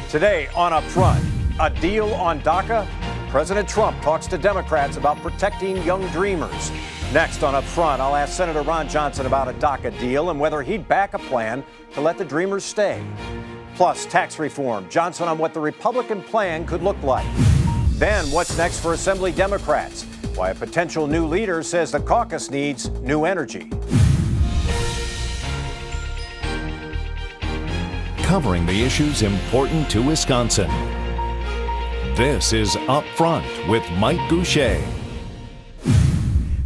Today on Up Front, a deal on DACA. President Trump talks to Democrats about protecting young dreamers. Next on Up Front, I'll ask Senator Ron Johnson about a DACA deal and whether he'd back a plan to let the dreamers stay. Plus, tax reform. Johnson on what the Republican plan could look like. Then, what's next for Assembly Democrats? Why a potential new leader says the caucus needs new energy. Covering the issues important to Wisconsin. This is Up Front with Mike Goucher.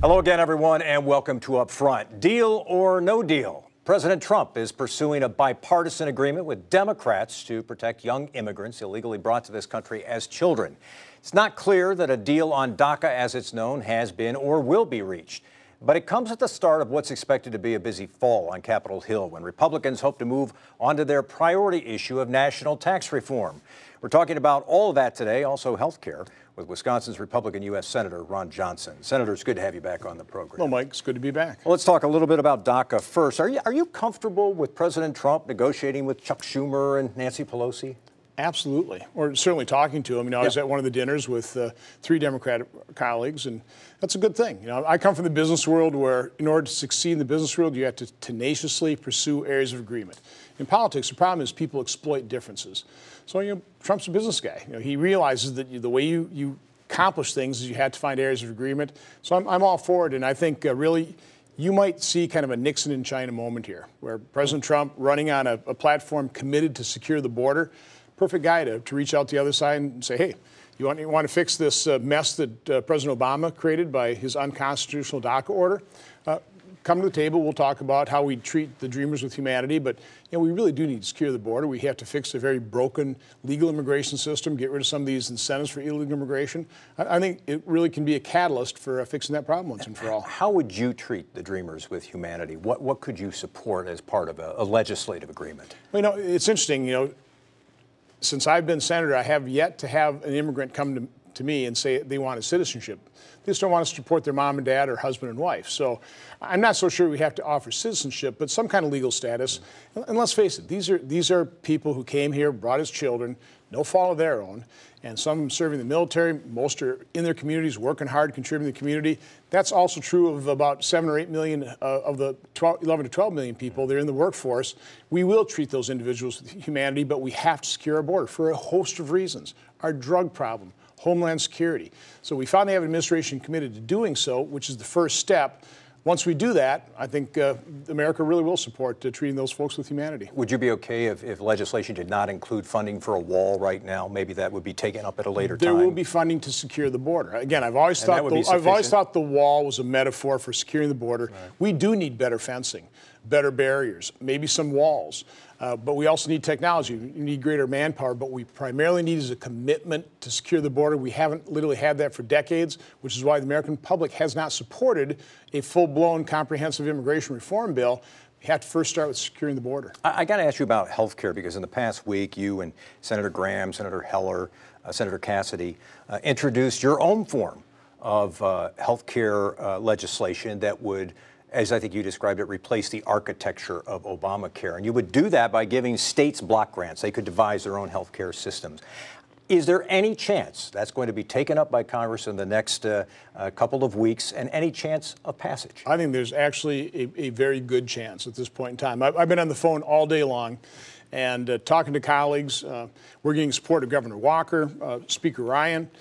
Hello again, everyone, and welcome to Up Front. Deal or no deal? President Trump is pursuing a bipartisan agreement with Democrats to protect young immigrants illegally brought to this country as children. It's not clear that a deal on DACA, as it's known, has been or will be reached. But it comes at the start of what's expected to be a busy fall on Capitol Hill when Republicans hope to move on to their priority issue of national tax reform. We're talking about all of that today, also health care, with Wisconsin's Republican U.S. Senator Ron Johnson. Senator, it's good to have you back on the program. Well, Mike, it's good to be back. Well, let's talk a little bit about DACA first. Are you comfortable with President Trump negotiating with Chuck Schumer and Nancy Pelosi? Absolutely. Or certainly talking to him. I was at one of the dinners with 3 Democratic colleagues, and that's a good thing. I come from the business world where in order to succeed in the business world, you have to tenaciously pursue areas of agreement. In politics, the problem is people exploit differences. So, Trump's a business guy. He realizes that the way you accomplish things is you have to find areas of agreement. So I'm all for it, and I think really you might see kind of a Nixon in China moment here, where President Trump running on a platform committed to secure the border. Perfect guy to reach out to the other side and say, hey, you want to fix this mess that President Obama created by his unconstitutional DACA order? Come to the table. We'll talk about how we treat the dreamers with humanity. But we really do need to secure the border. We have to fix a very broken legal immigration system, get rid of some of these incentives for illegal immigration. I think it really can be a catalyst for fixing that problem once and for all. How would you treat the dreamers with humanity? What could you support as part of a legislative agreement? Well, it's interesting, since I've been senator, I have yet to have an immigrant come to me and say they want a citizenship. They just don't want us to support their mom and dad or husband and wife. So I'm not so sure we have to offer citizenship, but some kind of legal status. And let's face it, these are people who came here, brought as children, no fault of their own, and some of them serving the military. Most are in their communities, working hard, contributing to the community. That's also true of about 7 or 8 million of the 11 to 12 million people that are in the workforce. We will treat those individuals with humanity, but we have to secure our border for a host of reasons. Our drug problem, Homeland Security. So we finally have an administration committed to doing so, which is the first step. Once we do that, I think America really will support treating those folks with humanity. Would you be okay if legislation did not include funding for a wall right now? Maybe that would be taken up at a later time. There will be funding to secure the border. Again, I've always thought the wall was a metaphor for securing the border. Right. We do need better fencing, better barriers, maybe some walls. But we also need technology. We need greater manpower, but we primarily need is a commitment to secure the border. We haven't literally had that for decades, which is why the American public has not supported a full-blown comprehensive immigration reform bill. We have to first start with securing the border. I got to ask you about health care, because in the past week, you and Senator Graham, Senator Heller, Senator Cassidy introduced your own form of health care legislation that would, as I think you described it, replace the architecture of Obamacare. And you would do that by giving states block grants. They could devise their own health care systems. Is there any chance that's going to be taken up by Congress in the next couple of weeks, and any chance of passage? I think there's actually a very good chance at this point in time. I've been on the phone all day long and talking to colleagues. We're getting support of Governor Walker, Speaker Ryan.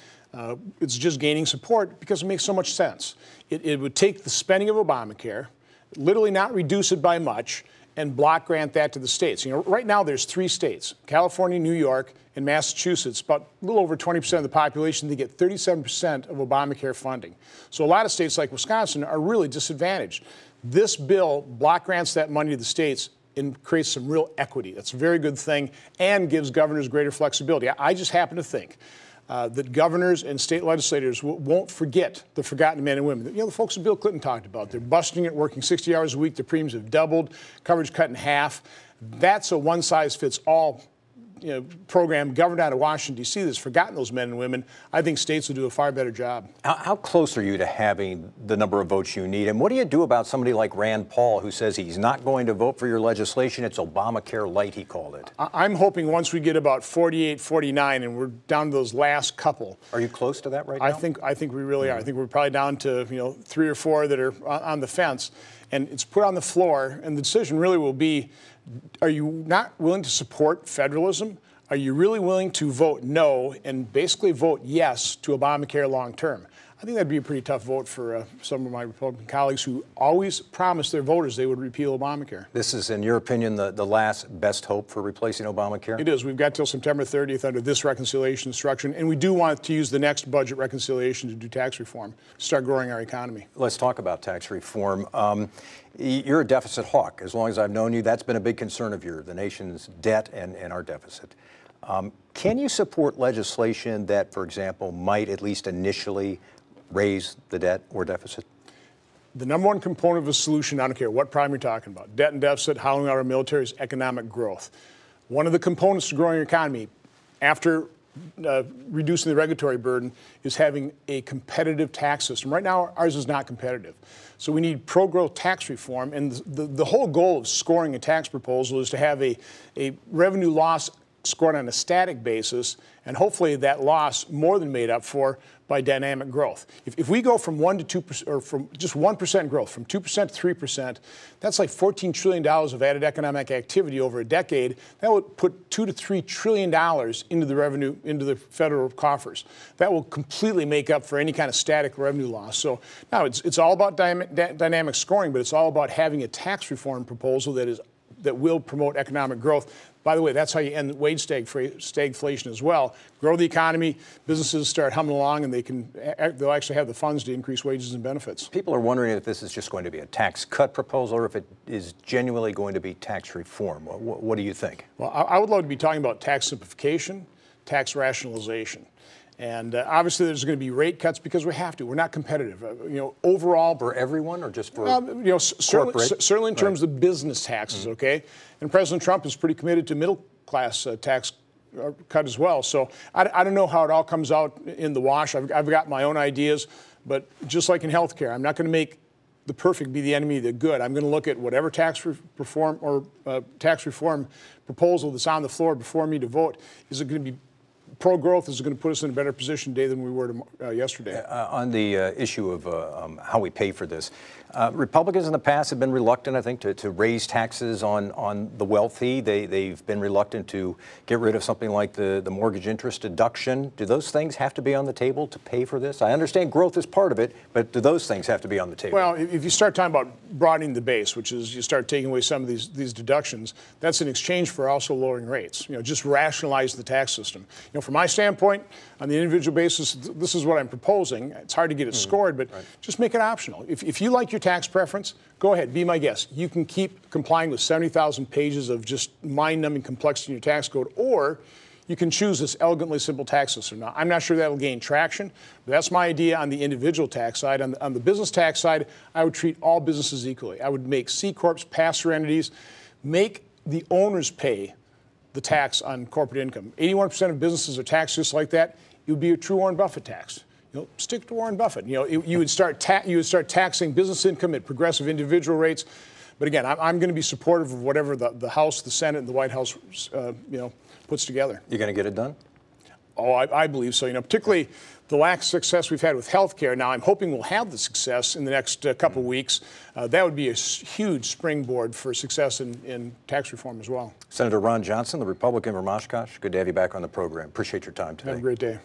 It's just gaining support because it makes so much sense. It would take the spending of Obamacare, literally not reduce it by much, and block grant that to the states. Right now there's 3 states, California, New York, and Massachusetts, about a little over 20% of the population. They get 37% of Obamacare funding. So a lot of states like Wisconsin are really disadvantaged. This bill block grants that money to the states and creates some real equity. That's a very good thing and gives governors greater flexibility. I just happen to think that governors and state legislators won't forget the forgotten men and women. The folks that Bill Clinton talked about. They're busting it, working 60 hours a week. Their premiums have doubled, coverage cut in half. That's a one-size-fits-all program governed out of Washington, D.C. that's forgotten those men and women, I think states will do a far better job. How close are you to having the number of votes you need? And what do you do about somebody like Rand Paul, who says he's not going to vote for your legislation? It's Obamacare light, he called it. I'm hoping once we get about 48, 49, and we're down to those last couple. Are you close to that right now? I think we really are. I think we're probably down to 3 or 4 that are on the fence, and it's put on the floor, and the decision really will be: are you not willing to support federalism? Are you really willing to vote no and basically vote yes to Obamacare long term? I think that'd be a pretty tough vote for some of my Republican colleagues who always promised their voters they would repeal Obamacare. This is, in your opinion, the last best hope for replacing Obamacare? It is. We've got till September 30th under this reconciliation instruction, and we do want to use the next budget reconciliation to do tax reform, start growing our economy. Let's talk about tax reform. You're a deficit hawk. As long as I've known you, that's been a big concern of yours, the nation's debt and our deficit. Can you support legislation that, for example, might at least initially raise the debt or deficit? The number one component of a solution, I don't care what problem you're talking about, debt and deficit, hollowing out our military, is economic growth. One of the components to growing your economy, after reducing the regulatory burden, is having a competitive tax system. Right now, ours is not competitive. So we need pro-growth tax reform, and the whole goal of scoring a tax proposal is to have a revenue loss scored on a static basis, and hopefully that loss more than made up for by dynamic growth. If we go from 1% to 2%, or from just 1% growth, from 2% to 3%, that's like $14 trillion of added economic activity over a decade. That would put $2 to $3 trillion into the revenue, into the federal coffers. That will completely make up for any kind of static revenue loss. So now it's all about dynamic scoring, but it's all about having a tax reform proposal that will promote economic growth. By the way, that's how you end wage stagflation as well. Grow the economy, businesses start humming along, and they'll actually have the funds to increase wages and benefits. People are wondering if this is just going to be a tax cut proposal or if it is genuinely going to be tax reform. What do you think? Well, I would love to be talking about tax simplification, tax rationalization. And obviously, there's going to be rate cuts because we have to. We're not competitive. Overall, for everyone or just for certainly in terms of business taxes. Okay, and President Trump is pretty committed to middle class tax cut as well. So I don't know how it all comes out in the wash. I've got my own ideas, but just like in healthcare, I'm not going to make the perfect be the enemy of the good. I'm going to look at whatever tax reform proposal that's on the floor before me to vote. Is it going to be pro-growth? Is going to put us in a better position today than we were yesterday. On the issue of how we pay for this, Republicans in the past have been reluctant, I think, to raise taxes on the wealthy. They've been reluctant to get rid of something like the mortgage interest deduction. Do those things have to be on the table to pay for this? I understand growth is part of it, but do those things have to be on the table? Well, if you start talking about broadening the base, which is you start taking away some of these deductions, that's in exchange for also lowering rates. Just rationalize the tax system. From my standpoint, on the individual basis, this is what I'm proposing. It's hard to get it scored, but just make it optional. If you like your tax preference, go ahead, be my guest. You can keep complying with 70,000 pages of just mind-numbing complexity in your tax code, or you can choose this elegantly simple tax system. Now, I'm not sure that'll gain traction, but that's my idea on the individual tax side. On the business tax side, I would treat all businesses equally. I would make C-corps, pass-through entities, make the owners pay the tax on corporate income. 81% of businesses are taxed just like that. It would be a true Warren Buffett tax. Stick to Warren Buffett. You would start taxing business income at progressive individual rates. But again, I'm going to be supportive of whatever the House, the Senate, and the White House, puts together. You're going to get it done? Oh, I believe so. Particularly the lack of success we've had with health care. Now, I'm hoping we'll have the success in the next couple of weeks. That would be a huge springboard for success in tax reform as well. Senator Ron Johnson, the Republican from Oshkosh, good to have you back on the program. Appreciate your time today. Have a great day.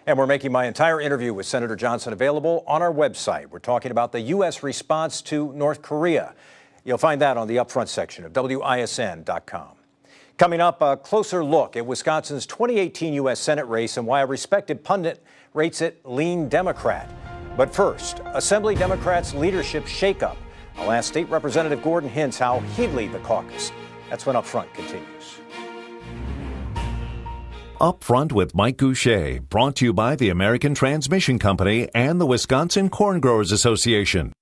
And we're making my entire interview with Senator Johnson available on our website. We're talking about the U.S. response to North Korea. You'll find that on the Upfront section of WISN.com. Coming up, a closer look at Wisconsin's 2018 U.S. Senate race and why a respected pundit rates it lean Democrat. But first, Assembly Democrats' leadership shakeup. I'll ask State Representative Gordon Hintz how he'd lead the caucus. That's when Upfront continues. Upfront with Mike Goucher, brought to you by the American Transmission Company and the Wisconsin Corn Growers Association.